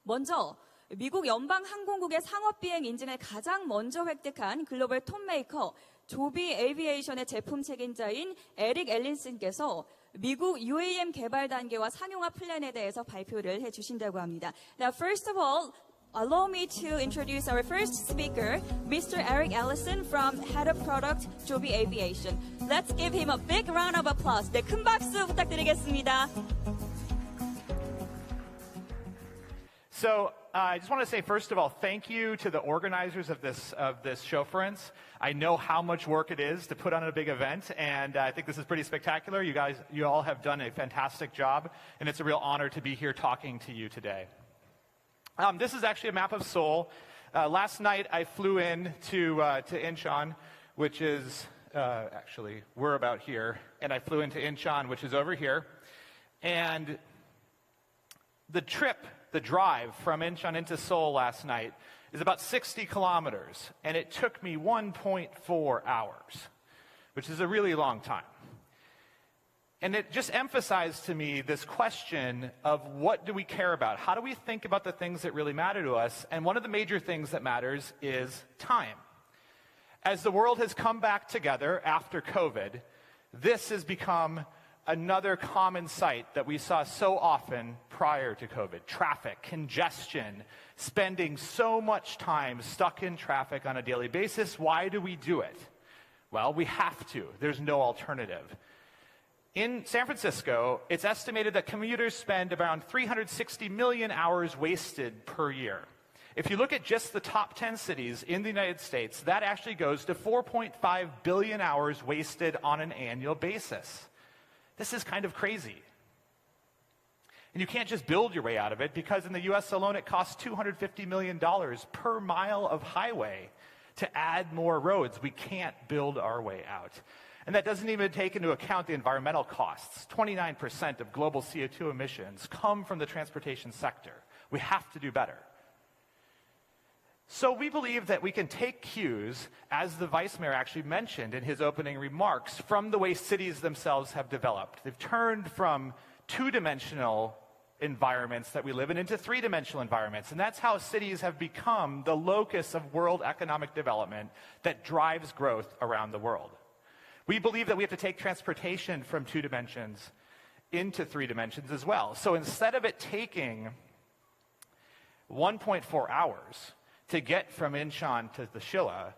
먼저 미국 연방항공국의 상업비행 인증을 가장 먼저 획득한 글로벌 톱메이커 조비 에이비에이션의 제품 책임자인 에릭 앨린슨께서 미국 UAM 개발 단계와 상용화 플랜에 대해서 발표를 해주신다고 합니다. Now, first of all, allow me to introduce our first speaker, Mr. Eric Ellison from Head of Product, Joby Aviation. Let's give him a big round of applause. 네, 큰 박수 부탁드리겠습니다. So I just want to say, first of all, thank you to the organizers of this Showference. I know how much work it is to put on a big event, and I think this is pretty spectacular. You all have done a fantastic job, and it's a real honor to be here talking to you today. This is actually a map of Seoul. Last night I flew in to Incheon, which is actually we're about here, and I flew into Incheon, which is over here, and the drive from Incheon into Seoul last night is about 60 kilometers, and it took me 1.4 hours, which is a really long time. And it just emphasized to me this question of what do we care about? How do we think about the things that really matter to us? And one of the major things that matters is time. As the world has come back together after COVID, this has become another common sight that we saw so often prior to COVID. Traffic, congestion, spending so much time stuck in traffic on a daily basis. Why do we do it? Well, we have to. There's no alternative. In San Francisco, it's estimated that commuters spend around 360 million hours wasted per year. If you look at just the top 10 cities in the United States, that actually goes to 4.5 billion hours wasted on an annual basis. This is kind of crazy. And you can't just build your way out of it, because in the US alone it costs $250 million per mile of highway to add more roads. We can't build our way out. And that doesn't even take into account the environmental costs. 29% of global CO2 emissions come from the transportation sector. We have to do better. So we believe that we can take cues, as the Vice Mayor actually mentioned in his opening remarks, from the way cities themselves have developed. They've turned from two-dimensional environments that we live in into three-dimensional environments. And that's how cities have become the locus of world economic development that drives growth around the world. We believe that we have to take transportation from two dimensions into three dimensions as well. So instead of it taking 1.4 hours to get from Incheon to the Shilla,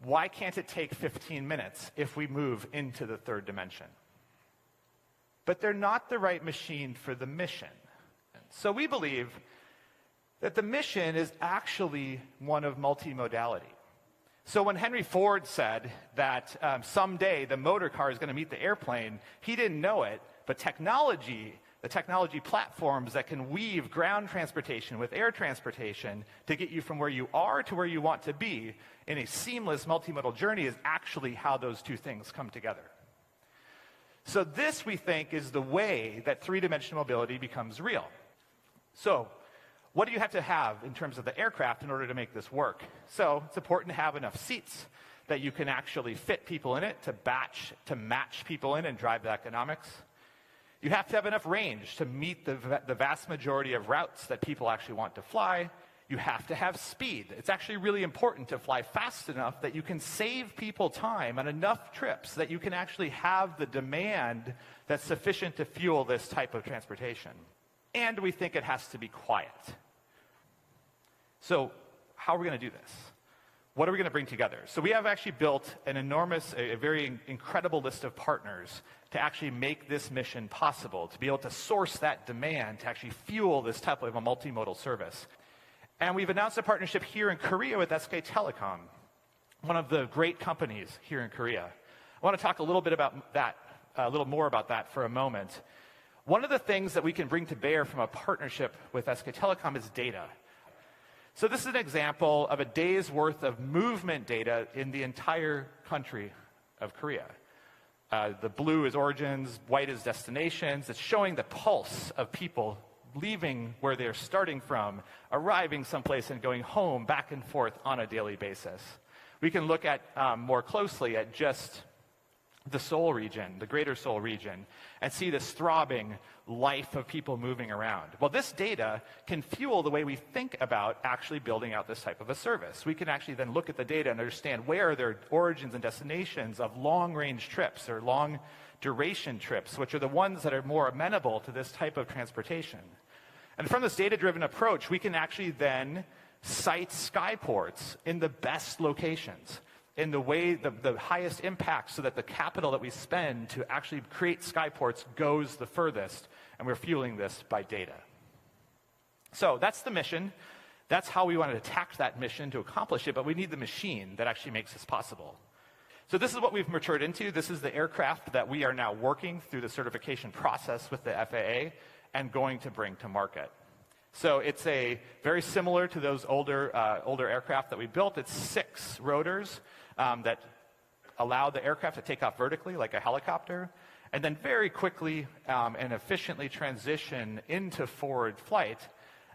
why can't it take 15 minutes if we move into the third dimension? But they're not the right machine for the mission. So we believe that the mission is actually one of multimodality. So when Henry Ford said that someday the motor car is going to meet the airplane, he didn't know it, but the technology platforms that can weave ground transportation with air transportation to get you from where you are to where you want to be in a seamless multimodal journey is actually how those two things come together. So this, we think, is the way that three-dimensional mobility becomes real. So what do you have to have in terms of the aircraft in order to make this work? So it's important to have enough seats that you can actually fit people in it, to match people in and drive the economics. You have to have enough range to meet the vast majority of routes that people actually want to fly. You have to have speed. It's actually really important to fly fast enough that you can save people time on enough trips that you can actually have the demand that's sufficient to fuel this type of transportation. And we think it has to be quiet. So how are we going to do this? What are we going to bring together? So we have actually built a very incredible list of partners to actually make this mission possible, to be able to source that demand, to actually fuel this type of a multimodal service. And we've announced a partnership here in Korea with SK Telecom, one of the great companies here in Korea. I want to talk a little bit about that, a little more about that for a moment. One of the things that we can bring to bear from a partnership with SK Telecom is data. So this is an example of a day's worth of movement data in the entire country of Korea. The blue is origins, white is destinations. It's showing the pulse of people leaving where they're starting from, arriving someplace and going home, back and forth on a daily basis. We can look at more closely at just the Seoul region, the greater Seoul region, and see this throbbing life of people moving around. Well, this data can fuel the way we think about actually building out this type of a service. We can actually then look at the data and understand where are their origins and destinations of long-range trips or long-duration trips, which are the ones that are more amenable to this type of transportation. And from this data-driven approach, we can actually then site skyports in the best locations, in the way, the highest impact, so that the capital that we spend to actually create skyports goes the furthest, and we're fueling this by data. So that's the mission. That's how we want to attack that mission to accomplish it, but we need the machine that actually makes this possible. So this is what we've matured into. This is the aircraft that we are now working through the certification process with the FAA and going to bring to market. So it's very similar to those older aircraft that we built. It's 6 rotors that allow the aircraft to take off vertically like a helicopter, and then very quickly and efficiently transition into forward flight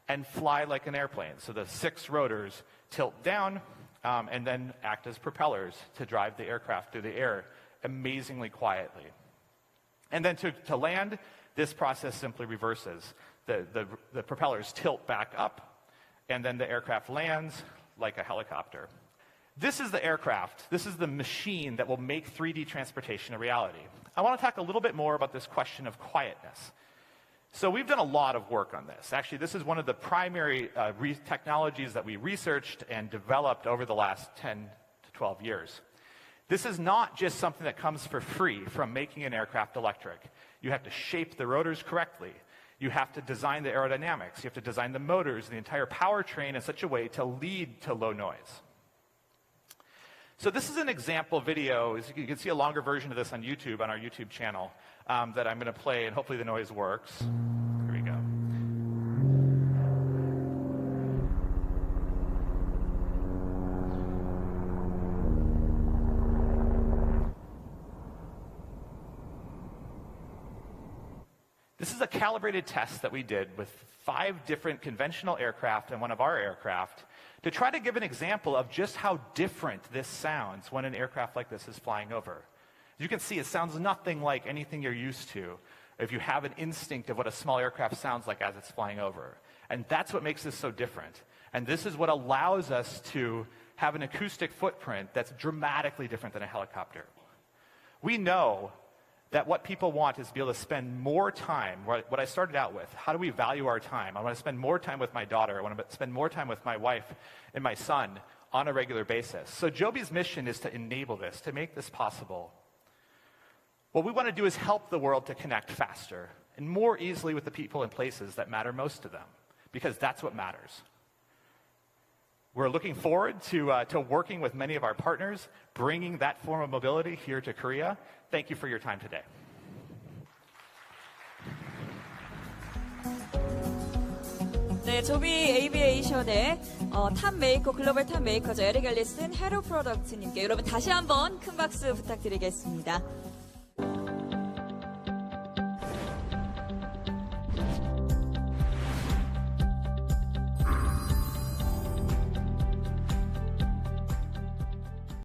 and fly like an airplane. So the 6 rotors tilt down and then act as propellers to drive the aircraft through the air amazingly quietly. And then to land, this process simply reverses. The propellers tilt back up, and then the aircraft lands like a helicopter. This is the aircraft. This is the machine that will make 3D transportation a reality. I want to talk a little bit more about this question of quietness. So we've done a lot of work on this. Actually, this is one of the primary technologies that we researched and developed over the last 10 to 12 years. This is not just something that comes for free from making an aircraft electric. You have to shape the rotors correctly. You have to design the aerodynamics. You have to design the motors and the entire powertrain in such a way to lead to low noise. So this is an example video. You can see a longer version of this on YouTube, on our YouTube channel, that I'm going to play, and hopefully the noise works. Here we go. This is a calibrated test that we did with 5 different conventional aircraft and one of our aircraft to try to give an example of just how different this sounds when an aircraft like this is flying over. As you can see, it sounds nothing like anything you're used to if you have an instinct of what a small aircraft sounds like as it's flying over. And that's what makes this so different. And this is what allows us to have an acoustic footprint that's dramatically different than a helicopter. We know that what people want is to be able to spend more time, what I started out with. How do we value our time? I want to spend more time with my daughter. I want to spend more time with my wife and my son on a regular basis. So Joby's mission is to enable this, to make this possible. What we want to do is help the world to connect faster and more easily with the people and places that matter most to them, because that's what matters. We're looking forward to working with many of our partners, bringing that form of mobility here to Korea. Thank you for your time today. 네, 조비 에이비에이션의 탑 메이커, 글로벌 탑 메이커죠. 에릭 앨리슨 헤로 프로덕트님께 여러분 다시 한번 큰 박수 부탁드리겠습니다.